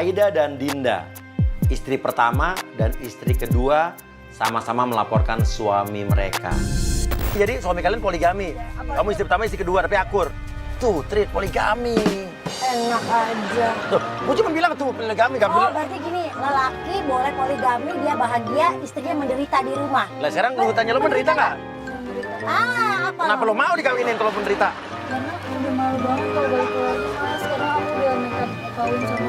Aida dan Dinda, istri pertama dan istri kedua, sama-sama melaporkan suami mereka. Jadi suami kalian poligami. Kamu istri pertama, istri kedua, tapi akur. Tuh, treat poligami. Enak aja. Tuh, gue cuma bilang tuh poligami, gak Oh, bilang. berarti gini, lelaki boleh poligami, dia bahagia, istrinya menderita di rumah. Lah sekarang gue tanya lo menderita nggak? Ah, apa? Kenapa lo mau dikawinin kalau menderita? Karena udah malu banget kalau balik keluarga mas, karena aku udah nekat kawin sama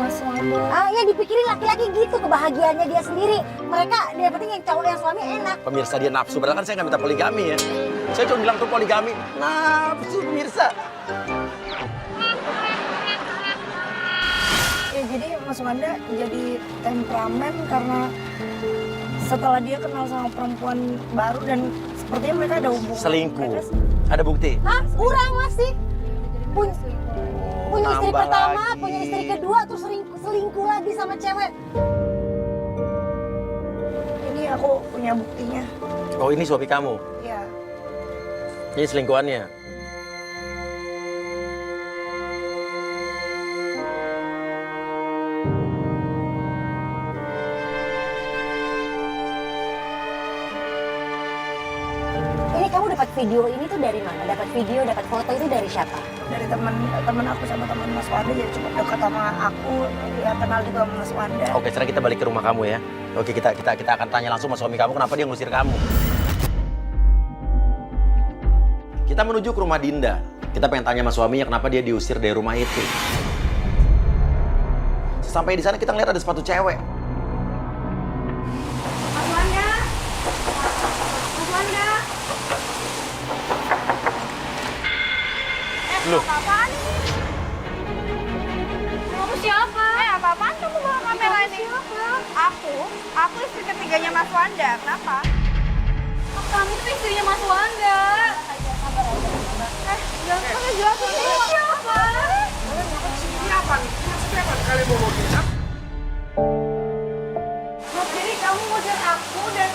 Mas Wanda. Ah, ya dipikirin laki-laki gitu, kebahagiaannya dia sendiri. Mereka, dia penting yang cowok yang suami enak. Pemirsa dia nafsu, padahal kan saya nggak minta poligami ya. Saya cuma bilang tuh poligami, nafsu pemirsa. Ya jadi Mas Wanda jadi temperamen karena setelah dia kenal sama perempuan baru dan sepertinya mereka ada hubungan. Selingkuh. Ada bukti? Hah? Kurang masih? Punya istri nambah pertama, lagi. punya istri kedua, terus selingkuh lagi sama cewek. Ini aku punya buktinya. Oh ini suami kamu? Ya. Ini selingkuhannya? Ini kamu dapat video ini tuh dari mana? Dapat video, dapat foto itu dari siapa? Dari teman aku sama teman Mas Wanda, jadi cukup dekat sama aku, ya kenal juga sama Mas Wanda. Oke, sekarang kita balik ke rumah kamu ya. Oke, kita akan tanya langsung sama suami kamu kenapa dia ngusir kamu. Kita menuju ke rumah Dinda. Kita pengen tanya sama suaminya kenapa dia diusir dari rumah itu. Sampai di sana kita ngeliat ada sepatu cewek. Mas Wanda? Mas Wanda? Loh, Apa-apaan nih? Kamu siapa? Apa-apaan kamu bawa kamera ini? Aku istri ketiganya Mas Wanda. Kenapa? Kamu tuh istrinya Mas Wanda. Jangan ngejawab ini siapa? Ini apa nih? Maksudnya apa? Kalian mau kecap? Mas Diri, kamu ngusir aku dan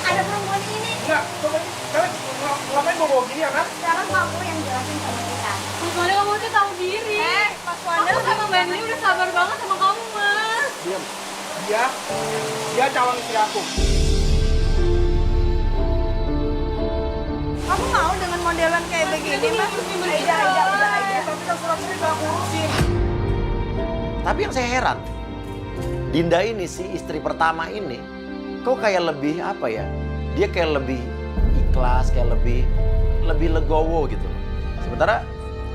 ada perempuan ini. Enggak, kalian ngapain bawa gini ya kan? Sekarang kamu yang jelasin sama kita. Mas Wanda kamu tuh tahu diri. Mas Wanda Aku sama Mbak Nini udah sabar banget sama kamu, Mas. Diam. Dia calon istri aku. Kamu mau dengan modelan kayak begini, Mas? Aida. Tapi kan surat ini gak aku urusin. tapi yang saya heran, Dinda ini si istri pertama ini, kok kayak lebih apa ya? Dia kayak lebih ikhlas, kayak lebih legowo gitu. Sementara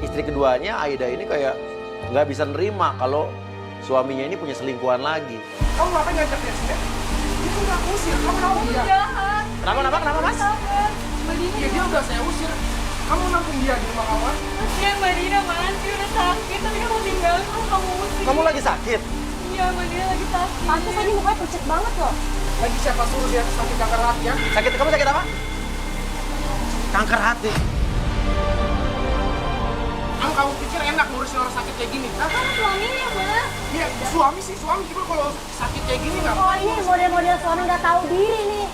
istri keduanya Aida ini kayak nggak bisa nerima kalau suaminya ini punya selingkuhan lagi. Kamu ngapain ngajak dia sini? Itu gak aku usir, kamu tahu dia. Jahat. Kenapa mas? Mbak Dina. Iya, dia udah saya usir. Kamu nampung dia di rumah kamu. Iya Mbak Dina, Mas. Dia udah sakit, tapi kamu tinggalin kamu usir. Kamu lagi sakit? Iya, Mbak Dina lagi sakit. Pantes tadi mukanya pucet banget loh. Lagi siapa suruh dia sakit kanker hati ya? Kamu sakit apa? Kanker hati. Kamu pikir enak ngurusin orang sakit kayak gini? Hah? Kamu suaminya, Mas. Iya, suami juga kalau sakit kayak gini nggak Oh ini model-model suami nggak tahu diri nih.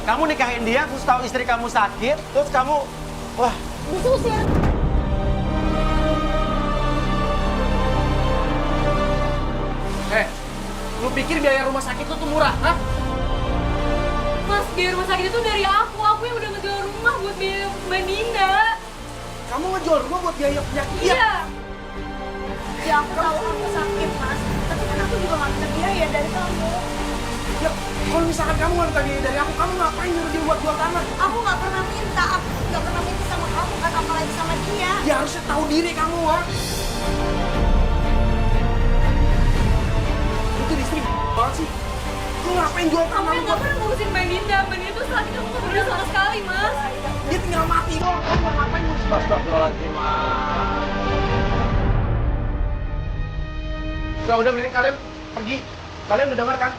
Kamu nikahin dia, terus tahu istri kamu sakit, terus kamu, wah, Disusir. Lu pikir biaya rumah sakit lu tuh murah? Hah? Mas, biaya rumah sakit itu dari aku. Aku yang udah ngejual rumah buat biaya Mbak Dinda. Kamu ngejual rumah buat biaya penyakit dia? Iya. Ya aku tahu aku sakit, Mas. Tapi kan aku juga nggak bisa biaya dari kamu. Ya, kalau misalkan kamu nggak minta biaya dari aku, kamu ngapain nyuruh dia buat jual tanah? Aku nggak pernah minta. Aku nggak pernah minta sama kamu kan, apalagi sama dia. Ya harusnya tahu diri kamu, Wak. Lu tuh istri banget sih. Lu ngapain jual Kamu tanah yang lu? gak pernah ngurusin Mbak Dinda. Mbak Dinda tuh sakit, kamu gak pernah sama sekali, Mas. Dia tinggal mati doang. Kamu mau ngapain ngurusin? astagfirullahaladzim. Udah mending kalian pergi. Kalian udah dengar kan?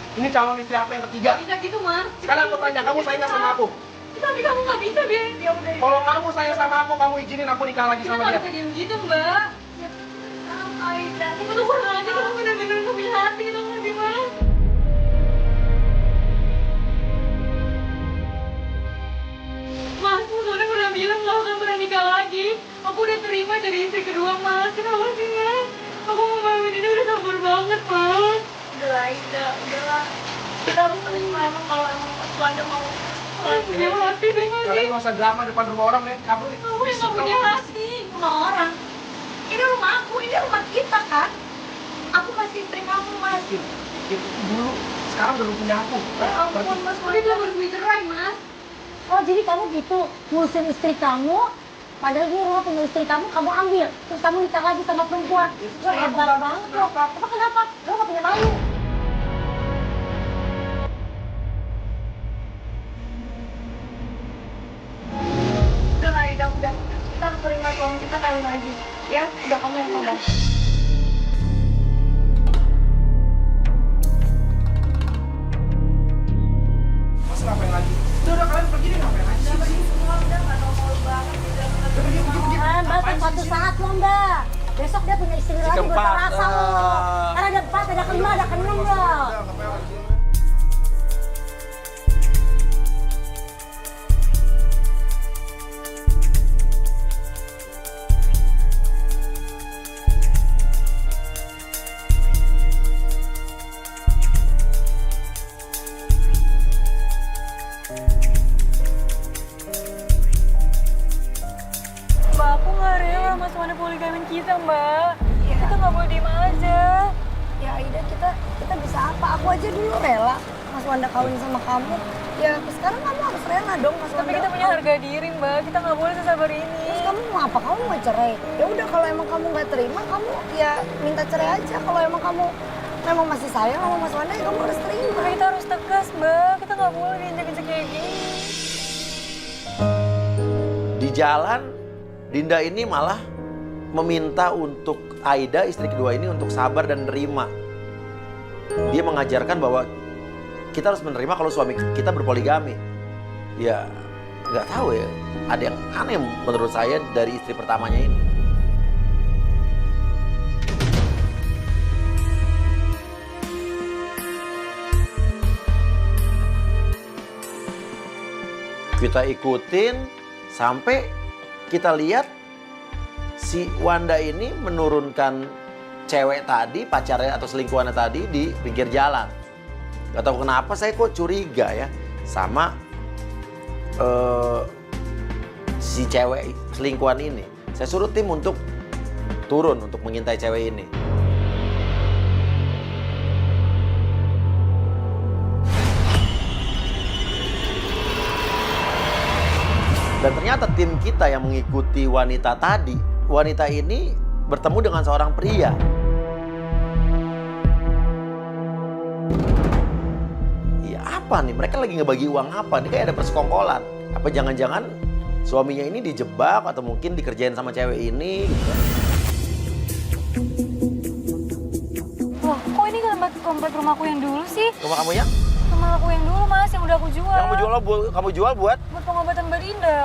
Ini calon istri aku yang ketiga. Gak bisa gitu, Mas. Sekarang aku tanya, kamu sayang nggak sama aku? Tapi kamu gak bisa, dia udah. Kalau kamu sayang sama aku, kamu izinin aku nikah lagi Kita sama gak dia. bisa diem gitu, Mbak. Aida. Kamu tuh kurang aja, kamu bener-bener gak punya hati, tau gak sih, Mas? Mas, aku soalnya pernah bilang gak akan pernah nikah lagi. Aku udah terima jadi istri kedua, Mas. Kenapa sih, Mas? Aku mau ini udah sabar banget, Mas. Udah lah, udah lah. Kita harus terima emang kalau emang Mas Wanda mau punya hati deh nggak sih? Kalian nggak usah drama depan rumah orang deh. Kamu Kamu yang nggak punya hati, rumah orang. Ini rumah aku, ini rumah kita kan. Aku masih istri kamu, Mas. Itu dulu, sekarang udah punya aku. Ya ampun, Mas Wanda udah bercerai, Mas. Oh jadi kamu gitu ngurusin istri kamu, padahal dia rumah punya istri kamu ambil, terus kamu nikah lagi sama perempuan. Lo hebat banget lo. Apa kenapa? Lo gak punya malu? Udah lah, udah. Kita harus terima suami kita kawin lagi. Ya, udah kamu yang sabar. Mas ngapain lagi? Udah kalian pergi deh, ngapain lagi? Udah pergi semua, udah nggak normal banget. Mbak, Mbak, satu saat lo Mbak. Besok dia punya istri lagi, gue keempat, rasa lo. Karena ada 4, ada kelima, ada keenam lo. Mbak, aku nggak rela Mas Wanda poligamin kita, Mbak. Kita nggak boleh diem aja. Ya Aida, kita bisa apa? Aku aja dulu rela Mas Wanda kawin sama kamu. Ya sekarang kamu harus rela dong Mas Wanda. Tapi kita punya harga diri, Mbak. Kita nggak boleh sesabar ini. Terus kamu mau apa? Kamu mau cerai? Ya udah, kalau emang kamu nggak terima, kamu ya minta cerai aja. Kalau emang kamu memang masih sayang sama Mas Wanda, ya kamu harus terima. Tapi kita harus tegas, Mbak. Kita nggak boleh diinjak-injak kayak gini. Di jalan, Dinda ini malah meminta untuk Aida, istri kedua ini, untuk sabar dan menerima. Dia mengajarkan bahwa kita harus menerima kalau suami kita berpoligami. Ya, nggak tahu ya. Ada yang aneh menurut saya dari istri pertamanya ini. Kita ikutin sampai kita lihat si Wanda ini menurunkan cewek tadi, pacarnya atau selingkuhannya tadi di pinggir jalan. Gak tahu kenapa saya kok curiga ya sama si cewek selingkuhan ini. Saya suruh tim untuk turun untuk mengintai cewek ini. Dan ternyata tim kita yang mengikuti wanita tadi, wanita ini bertemu dengan seorang pria. Iya apa nih? Mereka lagi ngebagi uang apa? Ini kayak ada persekongkolan. Apa jangan-jangan suaminya ini dijebak atau mungkin dikerjain sama cewek ini? Gitu. Wah, kok ini komplek rumahku yang dulu sih? Rumah kamu ya? Rumah aku yang dulu, Mas, yang udah aku jual. Yang kamu jual buat? Buat pengobatan Mbak Dinda.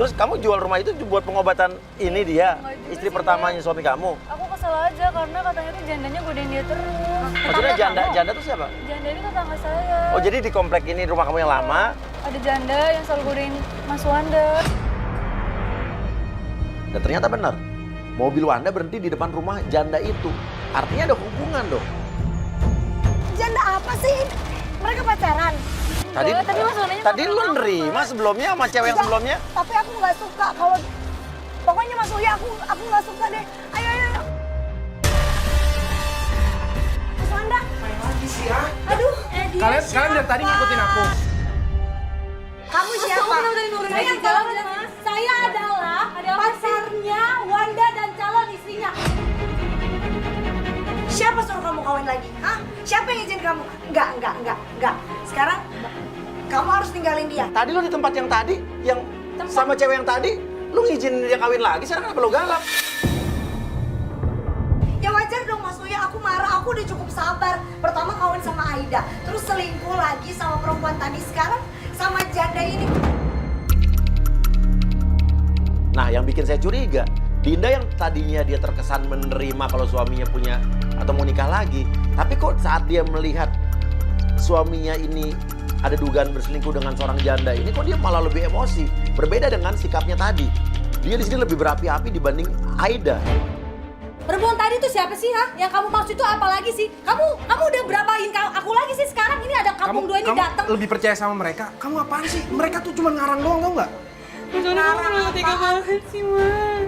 Terus kamu jual rumah itu buat pengobatan ini dia, Enggak juga istri sih, pertamanya suami kamu. Aku kesel aja karena katanya tuh jandanya godain dia terus. Maksudnya janda tuh siapa? Janda ini tetangga saya. Oh jadi di komplek ini rumah kamu yang lama. Ada janda yang selalu godain Mas Wanda. Dan ternyata benar, mobil Wanda berhenti di depan rumah janda itu. Artinya ada hubungan dong. Janda apa sih? Mereka pacaran. Tadi Mas Wandanya tadi lu nerima sebelumnya sama cewek yang Enggak, sebelumnya. Tapi aku nggak suka kalau pokoknya Mas Uya aku nggak suka deh. Ayo. Mas Wanda. Ngapain lagi sih ya? Aduh. Kalian dari tadi ngikutin aku. Kamu siapa? Saya adalah pacarnya Wanda dan calon istrinya. Siapa suruh kamu kawin lagi? Hah? Siapa yang izin kamu? Enggak. Sekarang kamu harus tinggalin dia. Tadi lu di tempat yang tadi, yang sama cewek yang tadi, lu ngizinin dia kawin lagi. Sekarang kenapa lu galak? Ya wajar dong Mas Uya, aku marah, aku udah cukup sabar. Pertama kawin sama Aida, terus selingkuh lagi sama perempuan tadi, sekarang sama janda ini. Nah, yang bikin saya curiga, Dinda yang tadinya dia terkesan menerima kalau suaminya punya atau mau nikah lagi, tapi kok saat dia melihat suaminya ini ada dugaan berselingkuh dengan seorang janda ini, kok dia malah lebih emosi. Berbeda dengan sikapnya tadi. Dia di sini lebih berapi-api dibanding Aida. Perempuan tadi itu siapa sih, ha? Yang kamu maksud itu apa lagi sih? Kamu udah berapain aku lagi sih sekarang? Ini ada kampung dua ini datang. Kamu lebih percaya sama mereka? Kamu apaan sih? Mereka tuh cuma ngarang doang, tau nggak? Mas Wanda kamu tega banget sih, Mas.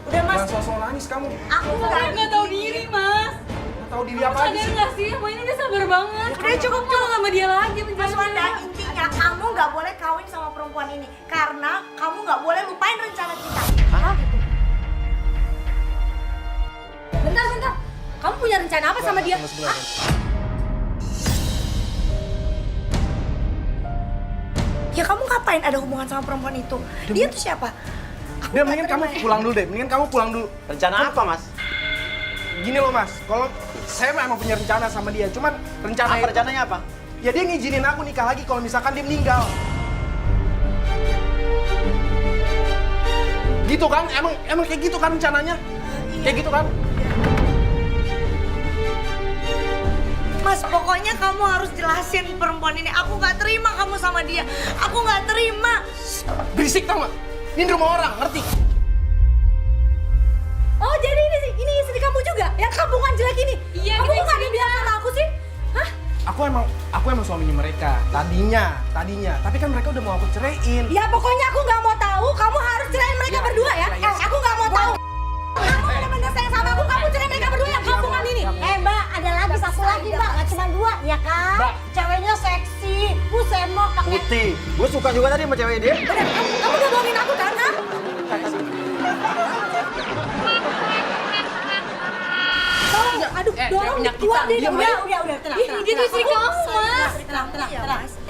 Udah Mas, Jangan sosok nangis kamu. aku Nggak tahu diri, Mas. Nggak tahu diri apa aja Sadar sih? nggak sih? Emang ini udah sabar banget. Udah cukup sama dia lagi Mas penjara. Wanda, intinya kamu nggak boleh kawin sama perempuan ini karena kamu nggak boleh lupain rencana kita. Hah? Bentar. Kamu punya rencana apa sama dia? Hah? Ya kamu ngapain ada hubungan sama perempuan itu? Dia tuh siapa? Udah, mendingan kamu pulang dulu deh. Mendingan kamu pulang dulu. Rencana apa, Mas? Gini loh Mas, kalau saya memang punya rencana sama dia, cuman Rencananya apa? ya dia ngizinin aku nikah lagi kalau misalkan dia meninggal. Gitu kan? Emang kayak gitu kan rencananya? Kayak gitu kan? Mas, pokoknya kamu harus jelasin perempuan ini. Aku nggak terima kamu sama dia. Aku nggak terima. Berisik tau gak? Ini rumah orang, ngerti? Oh, jadi ini istri kamu juga? Yang kampungan jelek ini? Iya, Kamu kita kok nggak ada bilang sama aku sih? Hah? Aku emang suaminya mereka. Tadinya. Tapi kan mereka udah mau aku ceraiin. Ya pokoknya aku nggak mau tahu. Kamu harus cerain mereka berdua ya. Aku nggak mau tahu. Kamu benar-benar sayang sama aku. Kamu cerai mereka berdua yang kampungan ini. Mbak, ada lagi satu lagi mbak, nggak cuma dua, ya kan? Mbak. Ceweknya seksi, semok, pakai. Putih. Gue suka juga tadi sama cewek dia. Bener, kamu udah bohongin aku kan? Hah? Aduh, dorong keluar deh. Udah, tenang. Ih, dia tuh istri kamu, Mas. Tenang.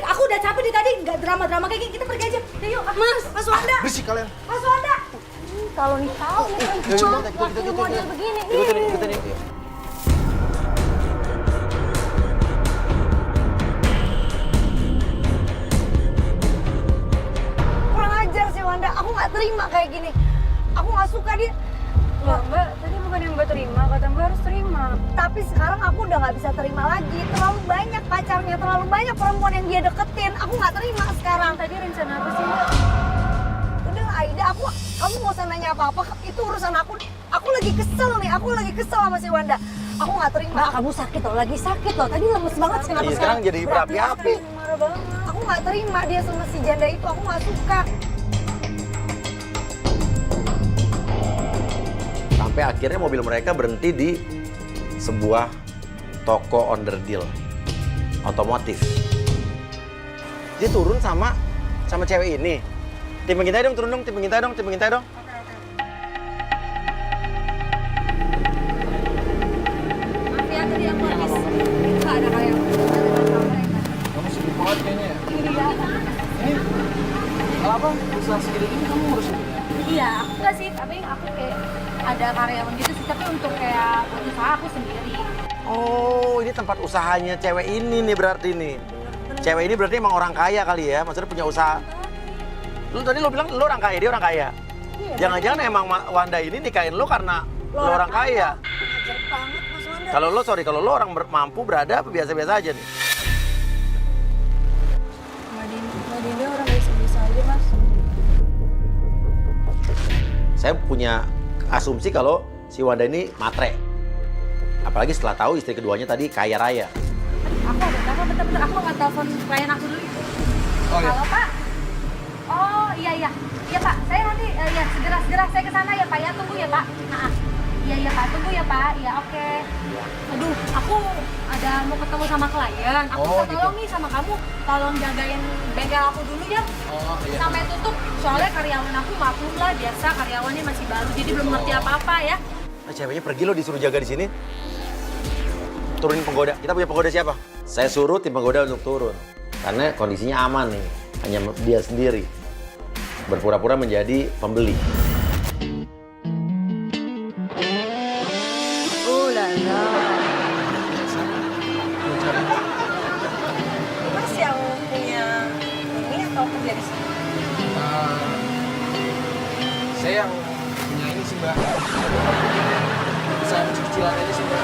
Aku udah capek deh tadi, nggak drama-drama kayak gini. Kita pergi aja. Yuk, Mas Wanda. Berisik kalian. Mas Wanda. Kalau nih tahu nih perempuan laki model begini. Ikutin. Kurang ajar sih Wanda. Aku nggak terima kayak gini. Aku nggak suka dia. Mbak, tadi bukan yang Mbak terima, kata Mbak harus terima. Tapi sekarang aku udah nggak bisa terima lagi. Terlalu banyak pacarnya, terlalu banyak perempuan yang dia deketin. Aku nggak terima sekarang. Tadi rencana apa sih, Mbak? Udah Aida, kamu nggak usah nanya apa-apa. Itu urusan aku. Aku lagi kesel nih. Aku lagi kesel sama si Wanda. Aku nggak terima. Mbak, kamu sakit loh, lagi sakit loh. Tadi lemes banget sih, kenapa Iya, sekarang jadi berapi-api. Marah banget. Aku nggak terima dia sama si janda itu. Aku nggak suka. Sampai akhirnya mobil mereka berhenti di sebuah toko onderdil otomotif. Dia turun sama cewek ini. Tim pengintai dong, turun dong, tim pengintai dong. Maaf ya, tadi aku habis. Nggak ada kayak. Kamu sibuk banget kayaknya ya? Iya. Ini apa? Usaha segini ini kamu ngurusin? Iya, aku nggak sih. Tapi aku kayak ada karyawan gitu sih. Tapi untuk kayak usaha aku sendiri. Oh, ini tempat usahanya cewek ini nih berarti nih. Cewek ini berarti emang orang kaya kali ya, maksudnya punya usaha. Tadi lo bilang lo orang kaya, dia orang kaya. Jangan-jangan emang Wanda ini nikahin lo karena lo orang kaya. Ajar banget Mas Wanda. Kalau lo orang mampu berada biasa-biasa aja nih. Mbak Dinda orang biasa-biasa aja, Mas. Saya punya asumsi kalau si Wanda ini matre. Apalagi setelah tahu istri keduanya tadi kaya raya. Aku ada telepon, bentar. Aku nggak telepon klien aku dulu. Oh iya. Halo Pak. Oh iya Pak. Saya nanti ya segera saya ke sana ya Pak ya. Tunggu ya Pak. Iya Pak. Tunggu ya Pak. Iya oke. Aduh, aku ada mau ketemu sama klien. Aku minta tolong nih sama kamu. Tolong jagain bengkel aku dulu ya. Oh iya. Sampai tutup. Soalnya karyawan aku maklum lah biasa karyawannya masih baru jadi belum ngerti apa-apa ya. Nah, ceweknya pergi lo disuruh jaga di sini. Turunin penggoda. Kita punya penggoda siapa? Saya suruh tim penggoda untuk turun. Karena kondisinya aman nih. Hanya dia sendiri. Berpura-pura menjadi pembeli. Mas yang punya ini atau kerja di sini? Saya yang punya ini sih Mbak. Bisa cicilan aja sih Mbak.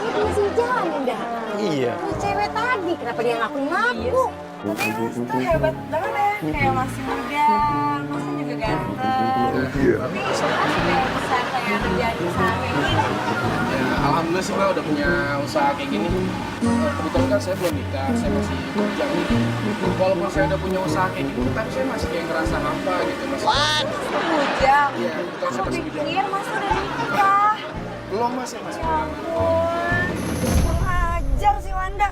Ini masih jalan udah. Iya. Ini cewek tadi, kenapa dia ngaku-ngaku? Tapi Mas tuh hebat banget ya. kayak masih muda, masnya juga ganteng. Tapi Mas udah bisa kayak kerjaan usaha kayak gini. Ya, alhamdulillah sih Mbak udah punya usaha kayak gini. Kebetulan kan saya belum nikah, saya masih bujang nih. Walaupun saya udah punya usaha kayak gini, tapi saya masih kayak ngerasa hampa gitu. Bujang. Iya, kebetulan saya Aku masih bujang. pikir Mas udah nikah. Belum Mas, saya masih Ya bujang. ampun. Kurang ajar si Wanda.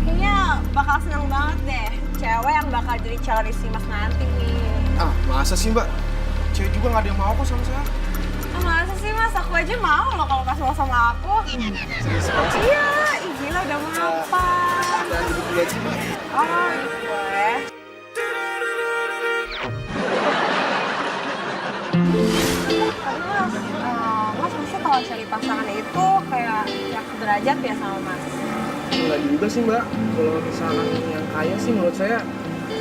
Kayaknya bakal seneng banget deh. Cewek yang bakal jadi calon istri Mas nanti nih. Ah, masa sih Mbak? Cewek juga nggak ada yang mau kok sama saya. Ah, masa sih Mas? Aku aja mau loh kalau Mas mau sama aku. Serius banget sih. Iya, ih gila udah mapan. Udah duduk dulu aja Mbak. Oh, gitu boleh. Tapi Mas masa kalau cari pasangan itu kayak yang sederajat ya sama Mas? Enggak juga sih Mbak. Kalau misalkan yang kaya sih menurut saya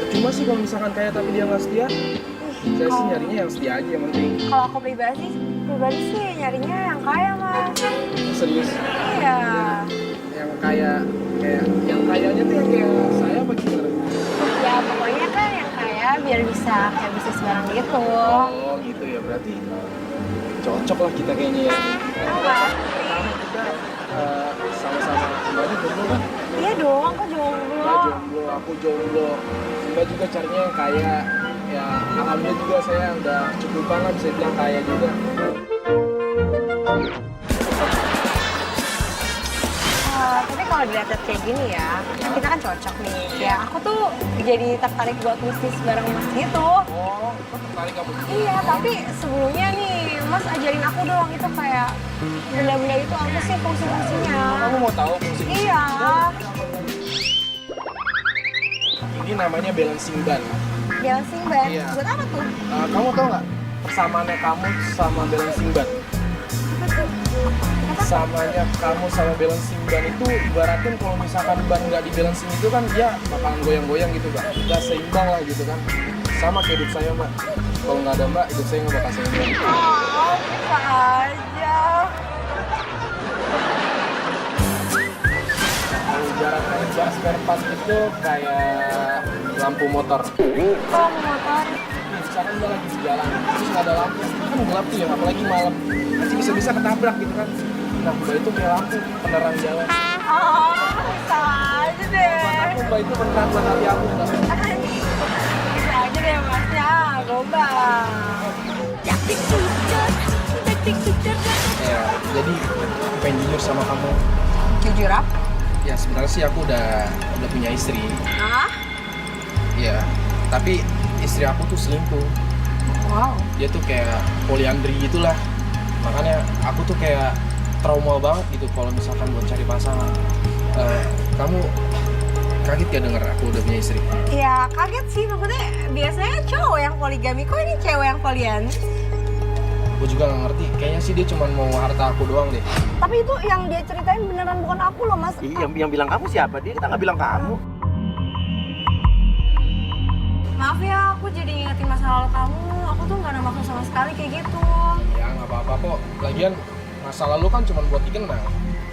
cuma sih kalau misalkan kaya tapi dia nggak setia. Saya sih nyarinya yang setia aja yang penting. Kalau aku pribadi sih nyarinya yang kaya Mas. Serius. Iya. Yang kaya kayak yang kayanya tuh yang kayak saya apa gimana? Ya pokoknya kan yang kaya biar bisa kayak bisnis bareng gitu. Oh gitu ya berarti cocok lah kita kayaknya ya. Apa? Pertama kita sama-sama Mbak aja jomblo kan? Iya dong, aku Mbak jomblo. jomblo, aku jomblo. Mbak juga carinya yang kaya. Ya alhamdulillah juga saya udah cukup banget bisa bilang kaya juga. Tapi kalau dilihat kayak gini ya, kan kita kan cocok nih. Ya aku tuh jadi tertarik buat bisnis bareng Mas gitu. Oh, tertarik kamu? Iya, tapi sebelumnya nih Mas ajarin aku dong itu kayak benda-benda itu apa sih fungsi-fungsinya? Kamu mau tahu fungsi? Iya. Ini namanya balancing ban. Balancing ban. Iya. Buat apa tuh? Kamu tahu nggak persamaannya kamu sama balancing ban? Samanya kamu sama balancing ban itu ibaratin kalau misalkan ban nggak di balancing itu kan dia bakalan goyang-goyang gitu Mbak. Nggak seimbang lah gitu kan. Sama kayak hidup saya Mbak. Kalau nggak ada Mbak, hidup saya nggak bakal seimbang. Oh, bisa aja. Kalau ibaratkan gas spare part itu kayak lampu motor. Kalau motor. Misalkan Mbak lagi di jalan, terus nggak ada lampu, kan gelap tuh ya, apalagi malam. Nanti bisa-bisa ketabrak gitu kan. Nah, Mbak itu kayak lampu penerang jalan. Oh, bisa aja deh. Aku Mbak itu penerang buat hati aku Mbak. Bisa aja deh Mas ya, gombal. Ya, jadi aku pengen jujur sama kamu. Jujur apa? Ya sebenarnya sih aku udah punya istri. Hah? Ya, tapi istri aku tuh selingkuh. Wow. Dia tuh kayak poliandri gitulah. Makanya aku tuh kayak trauma banget gitu kalau misalkan buat cari pasangan. Kamu kaget gak denger aku udah punya istri? Ya kaget sih, maksudnya biasanya cowok yang poligami, kok ini cewek yang poliandri? Aku juga gak ngerti, kayaknya sih dia cuma mau harta aku doang deh. Tapi itu yang dia ceritain beneran bukan aku loh Mas. Yang bilang kamu siapa? Dia kita nggak bilang kamu. Maaf ya, aku jadi ngingetin masa lalu kamu. Aku tuh gak ada maksud sama sekali kayak gitu. Ya gak apa-apa kok, lagian masa lalu kan cuma buat dikenal.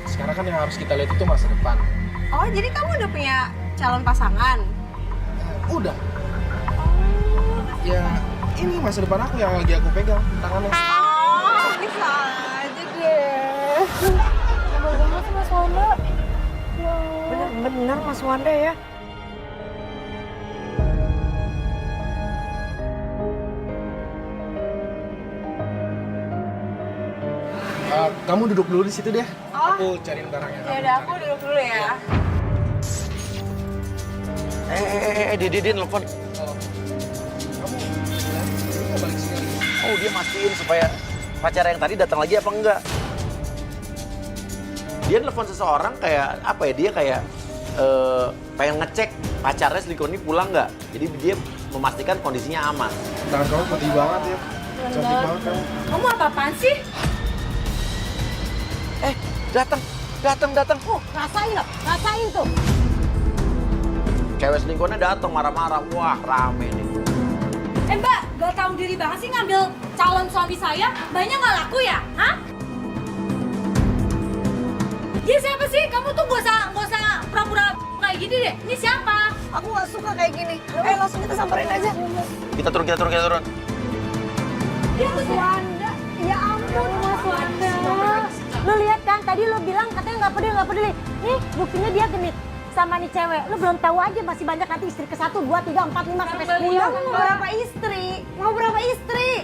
Sekarang kan yang harus kita lihat itu masa depan. Oh, jadi kamu udah punya calon pasangan? Udah. Ya ini masa depan aku yang lagi aku pegang tangannya. Oh, bisa aja deh. Sabar banget sih Mas Wanda. Bener-bener Mas Wanda ya. Kamu duduk dulu di situ deh. Oh. Aku cariin barangnya. Ya udah, aku duduk dulu ya. Didin telepon. Oh. Kamu mau balik sini lagi? Oh, dia mastiin supaya pacar yang tadi datang lagi apa enggak. Dia telepon seseorang kayak apa ya? Dia kayak pengen ngecek pacarnya selingkuh ini pulang nggak. Jadi dia memastikan kondisinya aman. Tangan kamu putih banget ya. Cantik banget kamu. Kamu apa-apaan sih? Datang. Oh, rasain loh, rasain tuh. Cewek selingkuhnya datang marah-marah. Wah, rame nih. Mbak, gak tahu diri banget sih ngambil calon suami saya. Mbaknya nggak laku ya? Hah? Dia siapa sih? Kamu tuh gak usah pura-pura nggak kayak gini deh. Ini siapa? Aku nggak suka kayak gini. Langsung kita samperin aja. Kita turun. Dia tuh Wanda. Ya ampun, Mas Wanda. Lu lihat kan, tadi lu bilang katanya nggak peduli. Nih, buktinya dia genit sama nih cewek. Lu belum tahu aja masih banyak nanti istri ke 1, 2, 3, 4, 5 sampai 10. Mau berapa istri? Mau berapa istri?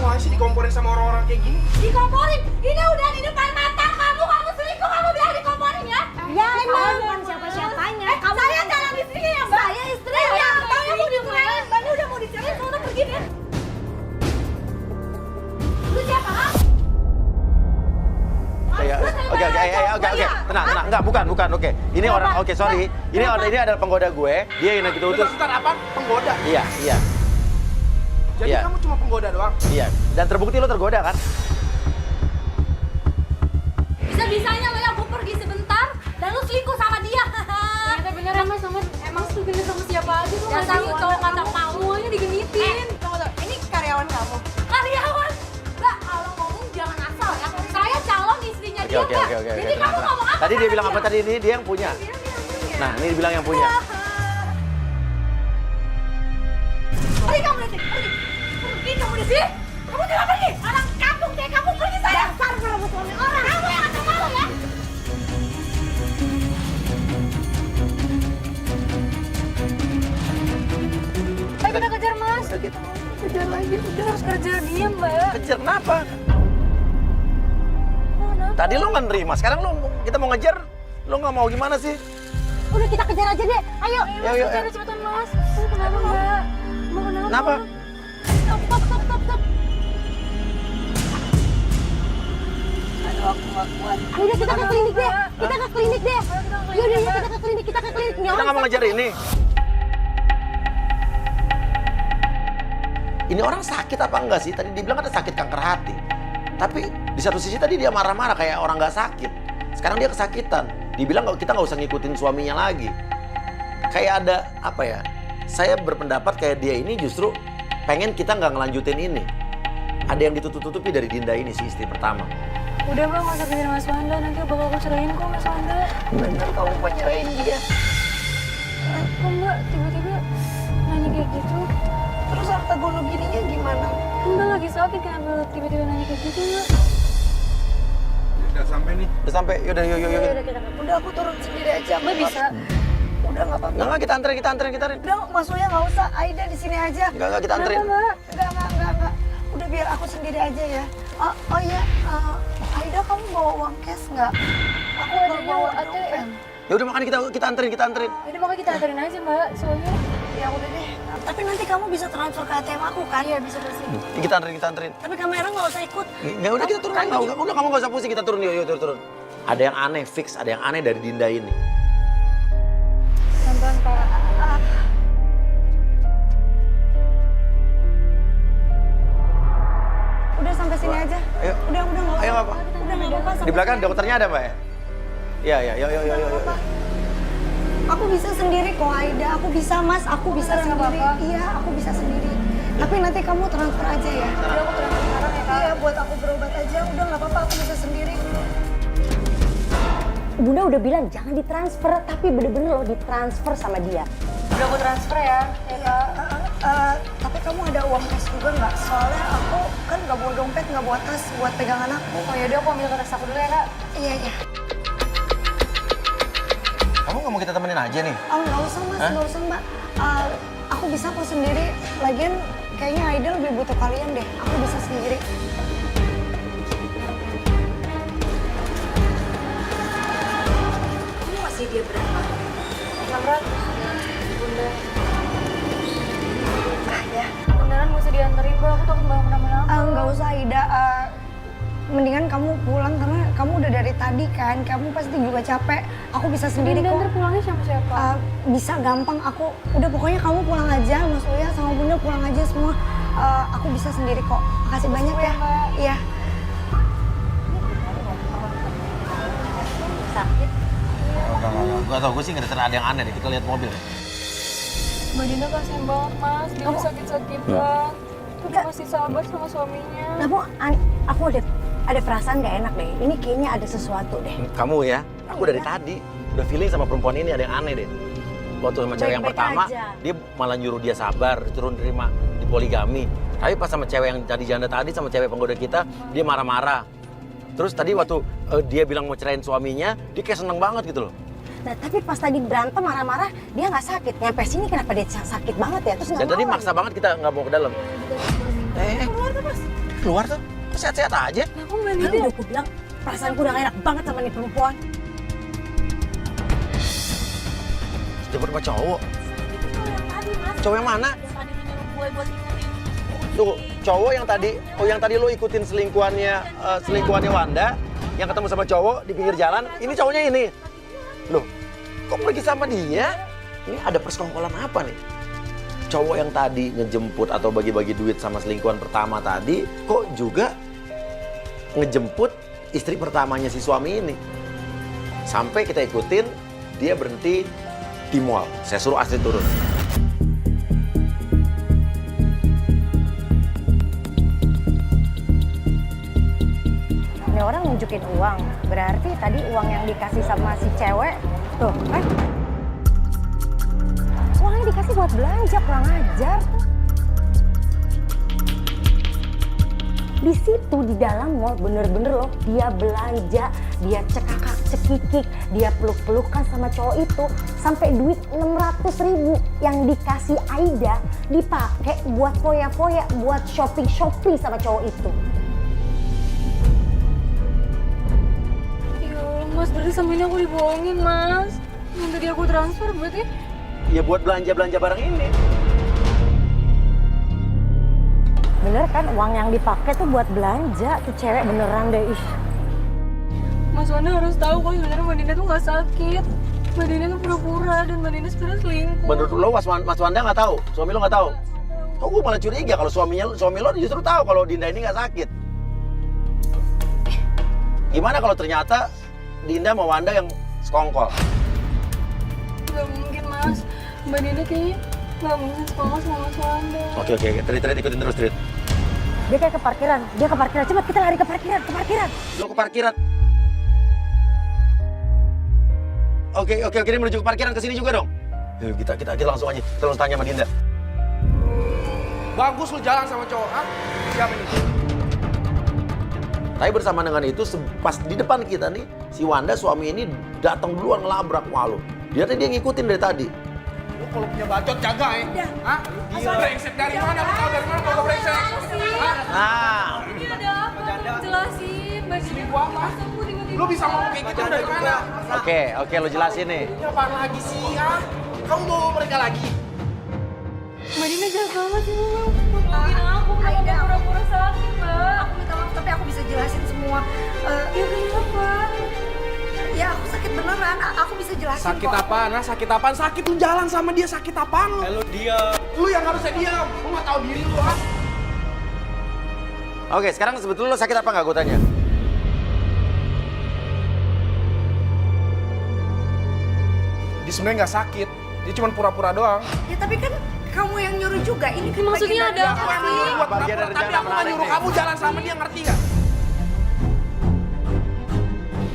Wah sih dikomporin sama orang-orang kayak gini. Dikomporin? Ini udah di depan mata kamu. Kamu selingkuh, kamu bilang dikomporin ya? Ya emang bukan siapa-siapanya. Saya calon istrinya ya, Mbak. Saya istri. Ya, tahu mau dicerain. Mbaknya udah mau dicerain, soalnya pergi deh. Lu siapa, ha? Oke. Tenang. Enggak, bukan. Oke. Ini orang, oke, sorry. Ini adalah penggoda gue. Dia yang gitu utus. Bentar, apa? Penggoda? Iya. Jadi Iya. kamu cuma penggoda doang? Iya. Dan terbukti lo tergoda kan? Bisa-bisanya lo ya, gue pergi sebentar dan lu selingkuh sama dia. Ternyata bener ya Mas, emang tuh bener sama siapa aja tuh. Dasar lu cowok kata mau. Semuanya digenitin. Tunggu. Ini karyawan kamu. Karyawan. Mbak, kalau ngomong jangan asal ya. Saya calon istrinya dia, Oke. Mbak. Jadi kamu ngomong apa? Tadi dia sama bilang apa tadi? Ini dia yang punya. Nah, ini dibilang yang punya. Pergi kamu dari sini, pergi kamu dari sini. Kamu jangan pergi. Orang kampung kayak kamu pergi saya. Dasar berebut suami orang. Kamu yang kata malu ya. Ayo kita kejar Mas. Kejar lagi, udah harus kerja dia Mbak. Kejar kenapa? Kenapa? Tadi lo nggak nerima, sekarang kita mau ngejar, lo nggak mau gimana sih? Udah kita kejar aja deh. Ayo. Yuk. Kejar cepetan Mas. Kenapa Mbak? Mau kenapa? Kenapa? Stop. Aduh, aku nggak kuat. Udah kita ke klinik deh. Kita ke klinik. Yaudah, kita ke klinik. Kita nggak mau ngejar ini. Ini orang sakit apa enggak sih? Tadi dibilang ada sakit kanker hati. Tapi di satu sisi tadi dia marah-marah kayak orang nggak sakit. Sekarang dia kesakitan. Dibilang kita nggak usah ngikutin suaminya lagi. Kayak ada apa ya? Saya berpendapat kayak dia ini justru pengen kita nggak ngelanjutin ini. Ada yang ditutup-tutupi dari Dinda ini si istri pertama. Udah Bang, nggak usah pikirin Mas Wanda. Nanti bakal aku cerain kok Mas Wanda. Bener kamu penyerahin dia. Kok Mbak tiba-tiba nanya kayak gitu? Terus harta gono gininya gimana? Mbak lagi sakit kenapa tiba-tiba nanya kayak gitu Mbak? Udah sampai nih. Udah sampai, yaudah yuk. Udah aku turun sendiri aja. Mbak bisa. Udah nggak apa-apa. Nggak, kita anterin. Udah, Mas Uya nggak usah. Aida di sini aja. Nggak, kita anterin. Kenapa Mbak? Enggak. Udah biar aku sendiri aja ya. Oh iya, Aida kamu bawa uang cash nggak? Aku ada bawa ATM. Ya udah makanya kita anterin. Yaudah makanya kita anterin aja Mbak, soalnya. Ya udah deh. Tapi nanti kamu bisa transfer ke ATM aku kan? Iya bisa pasti. Kita anterin. Tapi kamera nggak usah ikut. Nggak, udah kita turun aja. Udah kamu nggak usah pusing, kita turun. Yuk turun. Ada yang aneh, fix. Ada yang aneh dari Dinda ini. Pelan-pelan Pak. Udah sampai sini aja. Ayo. Udah nggak Ayo, apa-apa. apa? Udah nggak apa-apa. Di sampai belakang sini dokternya ada, Mbak ya? Iya. Yuk. Aku bisa sendiri kok Aida. Aku bisa Mas. Aku bisa Beneran nggak sendiri. apa-apa? Iya, aku bisa sendiri. Tapi nanti kamu transfer aja ya. Udah aku transfer sekarang ya Kak. Iya, buat aku berobat aja. Udah nggak apa-apa. Aku bisa sendiri. Bunda udah bilang jangan ditransfer, tapi bener-bener lo ditransfer sama dia. Udah aku transfer ya Kak. Tapi kamu ada uang cash juga nggak? Soalnya aku kan nggak bawa dompet, nggak bawa tas buat pegangan aku. Oh yaudah aku ambil kertas aku dulu ya Kak. Iya. Kamu nggak mau kita temenin aja nih? Oh nggak usah Mas, Hah? nggak usah Mbak. Aku bisa kok sendiri. Lagian kayaknya Aida lebih butuh kalian deh. Aku bisa sendiri. Kamu masih dia berapa? 600. Bunda. Ya. Beneran gak usah dianterin Mbak, aku takut Mbak kenapa-napa. Nggak usah Aida. Mendingan kamu pulang karena kamu udah dari tadi kan. Kamu pasti juga capek. Aku bisa sendiri Dan kok. ntar pulangnya sama siapa? Bisa gampang. Aku udah pokoknya kamu pulang aja. Mas Uya sama Bunda pulang aja semua. Aku bisa sendiri kok. Makasih banyak ya. Mbak. Iya. Sakit. Gak tau, gue sih nggak ada yang aneh deh. Kita lihat mobil. Mbak Dinda kasihan banget Mas, dia sakit-sakitan. Udah masih sabar sama suaminya. Aku ada perasaan gak enak deh. Ini kayaknya ada sesuatu deh. Kamu ya, aku dari tadi udah feeling sama perempuan ini ada yang aneh deh. Waktu sama cewek yang Baik-baik pertama, aja. dia malah nyuruh dia sabar, turun terima di poligami. Tapi pas sama cewek yang jadi janda tadi, sama cewek penggoda kita, dia marah-marah. Terus tadi waktu dia bilang mau cerain suaminya, dia kayak seneng banget gitu loh. Nah, tapi pas tadi berantem marah-marah, dia nggak sakit. Nyampe sini kenapa dia sakit banget ya? Terus Dan nggak tadi mau maksa banget kita nggak mau ke dalam. Keluar tuh mas. Keluar tuh, sehat-sehat aja. Aku Mbak lagi. Nina. Udah aku bilang, perasaanku udah gak enak banget sama nih perempuan. Jemput sama cowok. Itu cowok yang tadi mas. Cowok yang mana? Yang tadi lu nyuruh gue buat ikutin. Tuh, cowok yang tadi lo ikutin selingkuhannya Wanda, yang ketemu sama cowok di pinggir jalan, ini cowoknya ini. Loh, kok pergi sama dia? Ini ada persekongkolan apa nih? Cowok yang tadi ngejemput atau bagi-bagi duit sama selingkuhan pertama tadi, kok juga ngejemput istri pertamanya si suami ini? Sampai kita ikutin, dia berhenti di mall. Saya suruh Astrid turun. Ini orang nunjukin uang, berarti tadi uang yang dikasih sama si cewek, tuh, uangnya dikasih buat belanja, kurang ajar. Di situ di dalam mall bener-bener loh, dia belanja, dia cekikik, dia peluk-pelukan sama cowok itu, sampai duit 600.000 yang dikasih Aida dipakai buat foya-foya, buat shopping sama cowok itu. Mas, berarti sama ini aku dibohongin, Mas. Yang tadi aku transfer berarti? Ya buat belanja-belanja barang ini. Bener kan, uang yang dipakai tuh buat belanja, tuh cewek beneran deh, ih. Mas Wanda harus tahu kalau sebenarnya Mbak Nina tuh nggak sakit. Mbak Nina tuh pura-pura dan Mbak Nina sebenarnya selingkuh. Menurut lo Mas Wanda nggak tahu? Suami lo nggak tahu? Kok gue malah curiga kalau suami lo justru tahu kalau Dinda ini nggak sakit. Gimana kalau ternyata Dinda sama Wanda yang sekongkol? Gak mungkin, Mas. Mbak Nina kayaknya nggak mungkin sekolah sama Mas Wanda. Oke, Trit ikutin terus, Trit. Dia kayak ke parkiran, cepet kita lari ke parkiran. Lo ke parkiran. Oke, ini menuju ke parkiran, ke sini juga dong. Yuk, kita langsung aja, kita langsung tanya sama Dinda. Bagus lu jalan sama cowok, ha? Siapa ini? Tapi bersama dengan itu, pas di depan kita nih, si Wanda suami ini datang duluan ngelabrak malu. Dia ngikutin dari tadi. Lu kalau punya bacot jaga ya. Hah? Dia brengsek dari mana? Lu tahu dari mana kalau brengsek? Hah? Nah, Ini ada apa? Tolong jelasin. Mbak Nina Selingkuh apa? tiba-tiba. Lu bisa ngomong kayak gitu dari mana? oke, lo jelasin nih. Ini apaan lagi sih, ha? Kamu bawa mereka lagi? Mbak Nina jahat banget sih, Mbak. Mungkin aku kenapa pura-pura sakit, Mbak. Aku minta maaf tapi aku bisa jelasin semua. Ya kenapa? Ya aku sakit beneran, aku bisa jelasin Sakit kok. apaan? Nah, sakit apaan? Sakit lu jalan sama dia, sakit apaan lu? Lu diam. Lu yang harusnya diam. Lu nggak tahu diri lu, ha? Oke, sekarang sebetulnya lo sakit apa nggak gue tanya? Dia sebenarnya nggak sakit. Dia cuma pura-pura doang. Ya tapi kan kamu yang nyuruh juga. Ini kan Maksudnya bagian ada dari apa rencana. sih? Buat Bagian dari tapi rencana aku nggak menarik nyuruh nih. kamu jalan sama dia, ngerti nggak?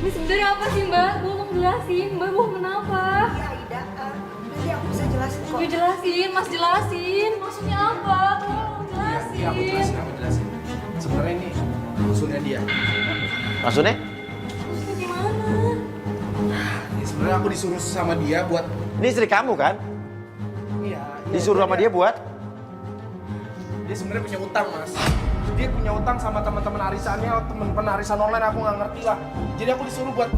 Ini sebenarnya apa sih, Mbak? Tolong jelasin. Mbak mau kenapa? Ya Aida, nanti aku bisa jelasin kok. Gue jelasin, Mas jelasin. Maksudnya apa? Tolong jelasin. Iya, aku jelasin. Sebenarnya ini musuhnya dia. Maksudnya? Maksudnya gimana? Ini sebenarnya aku disuruh sama dia buat Ini istri kamu kan? iya. Disuruh sama dia buat? Dia sebenarnya punya utang, Mas. Dia punya utang sama teman-teman arisannya, teman-teman arisan online aku nggak ngerti lah. Jadi aku disuruh buat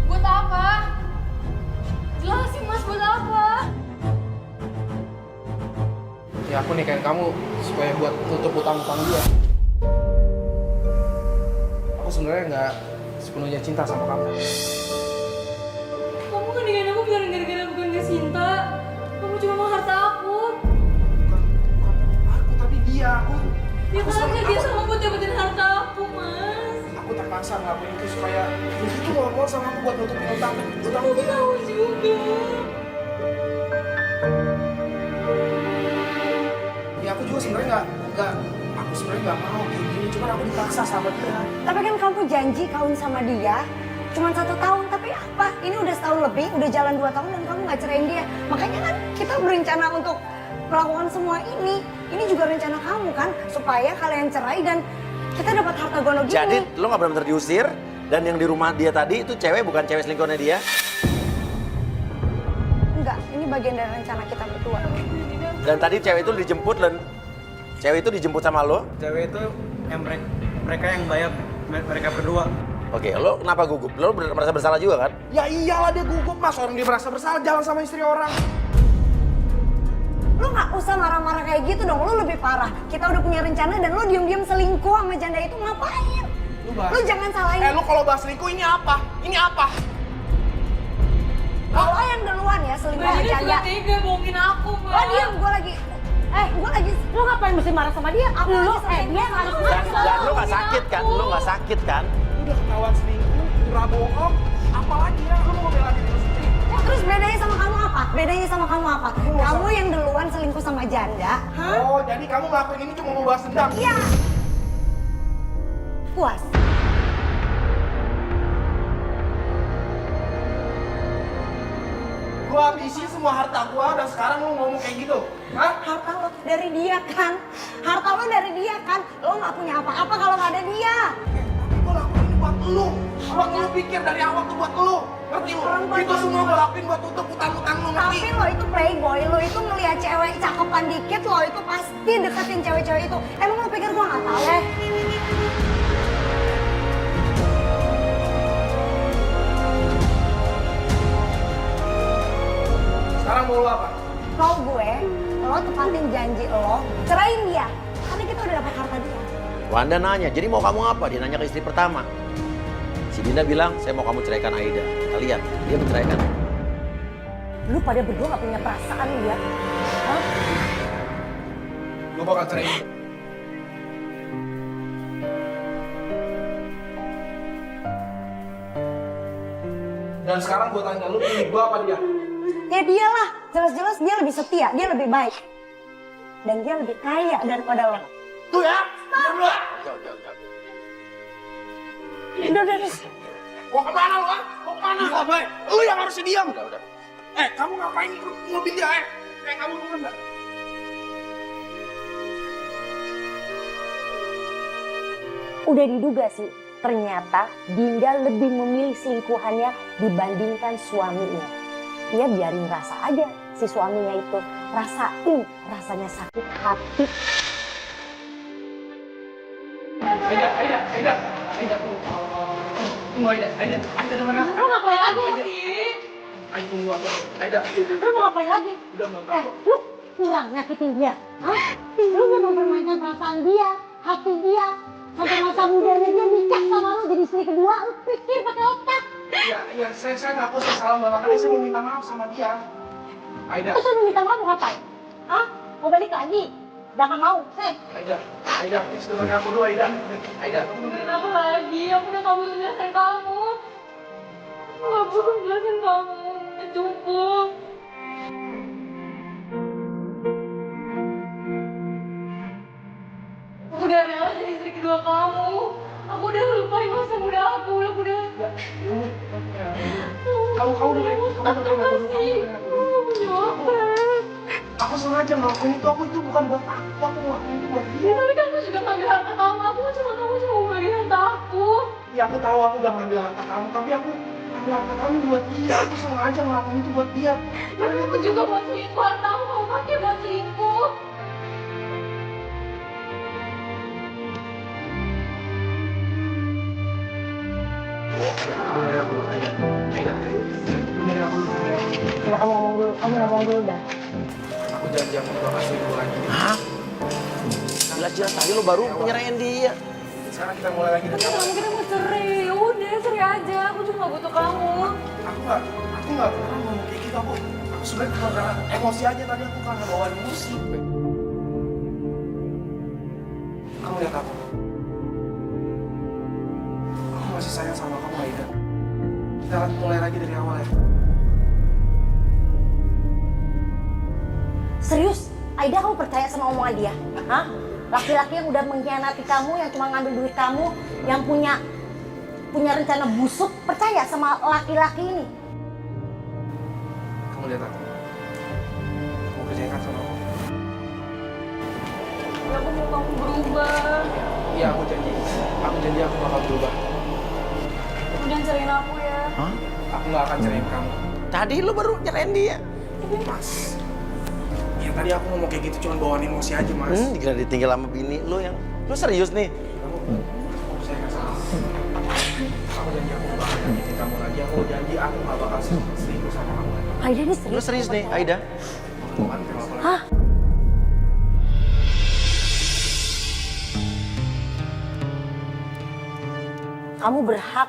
Buat apa? Jelasin, Mas, buat apa? ya aku nikahin kamu supaya buat tutup utang-utang dia. Aku sebenarnya nggak sepenuhnya cinta sama kamu. Kamu kan dengan aku bukan gara-gara bukan gak cinta. Kamu cuma mau harta aku. Bukan aku tapi dia. Ya Aku karena senang- dia aku- sama buat dapetin harta aku, Mas. Aku terpaksa ngelakuin itu supaya itu ngomong sama aku buat nutupin utang Aku dia. tahu juga. Ya aku juga sebenarnya nggak aku Aku sebenarnya nggak mau kayak gini, cuman aku dipaksa sama dia. Tapi kan kamu janji kawin sama dia cuma 1 tahun, tapi apa? Ini udah setahun lebih, udah jalan 2 tahun dan kamu nggak ceraiin dia. Makanya kan kita berencana untuk melakukan semua ini. Ini juga rencana kamu kan, supaya kalian cerai dan kita dapat harta gono gini. Jadi lo nggak benar-benar diusir, dan yang di rumah dia tadi itu cewek bukan cewek selingkuhannya dia. Enggak, ini bagian dari rencana kita berdua. Dan tadi cewek itu dijemput, dan cewek itu dijemput sama lo. Cewek itu yang mereka yang bayar, mereka berdua. Oke, lo kenapa gugup? Lo merasa bersalah juga kan? Ya iyalah dia gugup mas, orang dia merasa bersalah jalan sama istri orang. Lu nggak usah marah-marah kayak gitu dong, lu lebih parah. Kita udah punya rencana dan lu diam-diam selingkuh sama janda itu, ngapain? Lu jangan salahin. Lu kalau bahas selingkuh ini apa? Ini apa? Kalau yang duluan ya selingkuh sama Mbak Dina janda. juga tega bohongin aku, Mbak. Oh diam, gue lagi. Lu ngapain mesti marah sama dia? Aku lu, dia harus marah sama Dan lu. lo nggak sakit kan? Lo nggak sakit kan? Udah ketahuan selingkuh, pura bohong, apalagi ya? Lu mau bela diri lu sendiri? Terus bedanya sama kamu apa? Bedanya sama kamu apa? Kamu yang duluan selingkuh sama janda. Hah? Oh, jadi kamu ngelakuin ini cuma mau balas dendam? Iya. Puas. Gua habisin semua harta gua dan sekarang lu ngomong kayak gitu? Hah? Harta lo dari dia kan? Harta lo dari dia kan? Lo nggak punya apa-apa kalau nggak ada dia. Tapi gua lakuin ini buat lu. Buat lu pikir dari awal tuh buat lu. Ngerti lu? Itu semua gua lakuin buat tutup utang-utang lu, ngerti? Tapi lo itu playboy, lo itu ngeliat cewek cakepan dikit, lo itu pasti deketin cewek-cewek itu. Emang lo pikir gua nggak tahu? Sekarang mau lu apa? Kalau gue, lo tepatin janji lo, cerain dia. Karena kita udah dapat harta dia. Wanda nanya, jadi mau kamu apa? Dia nanya ke istri pertama. Si Dinda bilang, saya mau kamu ceraikan Aida. Kalian, dia menceraikan. Lu pada berdua gak punya perasaan lu ya? Hah? Gua bakal cerai. Dan sekarang gua tanya lu, pilih gua apa dia? Ya dialah, jelas-jelas dia lebih setia, dia lebih baik. Dan dia lebih kaya daripada lo. Tuh ya! Diam lu! Udah. Mau kemana lu, ha? Mau kemana? Gila, Bay. Lu yang harusnya diam. Udah. Kamu ngapain ikut mobil dia, kamu denger nggak? Udah diduga sih, ternyata Dinda lebih memilih selingkuhannya dibandingkan suaminya. Dia biarin rasa aja si suaminya itu, rasain rasanya sakit hati. Aida. Tunggu Aida denger aku. Lu ngapain lagi sih? Aida tunggu aku. Aida. Lu mau ngapain lagi? Udah nggak Lu kurang nyakitin dia. Hah? Lu udah mempermainkan perasaan dia, hati dia. Sampai masa mudanya dia nikah sama lu jadi istri kedua, lu pikir pakai otak. Ya, saya ngaku saya salah banget, makanya saya mau minta maaf sama dia. Aida. Terus lu minta maaf mau ngapain? Hah? Mau balik lagi? Jangan mau, Aida, please dengerin aku dulu, Aida. Dengerin aku lagi, aku udah gak butuh jelasin kamu. Aku gak butuh jelasin kamu, udah cukup. Aku udah rela jadi istri kedua kamu. Aku udah lupain masa muda aku udah. Kamu dengerin aku. Aku sengaja ngelakuin itu, itu bukan buat aku ngelakuin itu buat dia. Ya, tapi kan aku juga ngambil harta kamu. Kamu cuma mau bagi harta aku. Ya aku tahu aku udah ngambil harta kamu, tapi aku ngambil harta kamu buat dia. Aku sengaja ngelakuin itu buat dia. Tapi aku juga buat selingkuh, harta aku mau pakai buat selingkuh. Dengerin aku dulu, Aida. Dengerin aku dulu. Kamu ngomong dulu dah. Aku janji aku bakal selingkuh lagi. Hah? Jelas-jelas tadi lo baru penyerahin dia. Sekarang kita mulai lagi dari Tapi awal. kamu kita mau cerai, ya udah cerai aja. Aku cuma gak butuh kamu. Aku nggak pernah ngomong kayak gitu. Aku sebenarnya cuma karena emosi aja tadi, aku karena bawa emosi. Kamu lihat aku. Aku masih sayang sama kamu, Aida. Kita akan mulai lagi dari awal ya. Serius? Aida kamu percaya sama omongan dia? Hah? Laki-laki yang udah mengkhianati kamu, yang cuma ngambil duit kamu, yang punya rencana busuk, percaya sama laki-laki ini. Kamu lihat aku. Kamu percayakan sama aku. Ya, aku mau kamu berubah. Iya, aku janji aku bakal berubah. Kamu jangan cerain aku ya. Hah? Aku nggak akan cerain kamu. Tadi lu baru nyerain dia. Mas, ya tadi aku ngomong kayak gitu cuma bawaan emosi aja, Mas. Dikira ditinggal sama bini lu yang... Lu serius nih? Kamu percayakan sama aku. Aku janji aku nggak bakal nyakitin kamu lagi. Aku janji aku nggak bakal selingkuh sama kamu lagi. Aida ini Lu serius. serius nih, Aida? Tuhan, terima kasih. Hah? Kamu berhak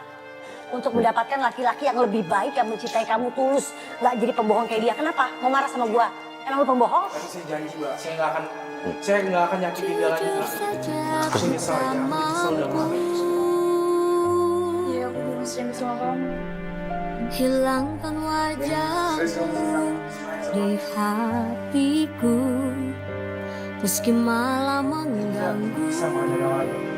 untuk mendapatkan laki-laki yang lebih baik, yang mencintai kamu tulus, nggak jadi pembohong kayak dia. Kenapa? Mau marah sama gua? Emang lu pembohong? Tapi saya janji, Mbak, saya nggak akan nyakitin dia lagi, Mbak. Aku nyesal ya, aku nyesal udah ngelakuin itu. Iya, aku udah sayang sama kamu. Hilangkan wajahmu di hatiku, meski malam mengganggu. Sama aja lagi.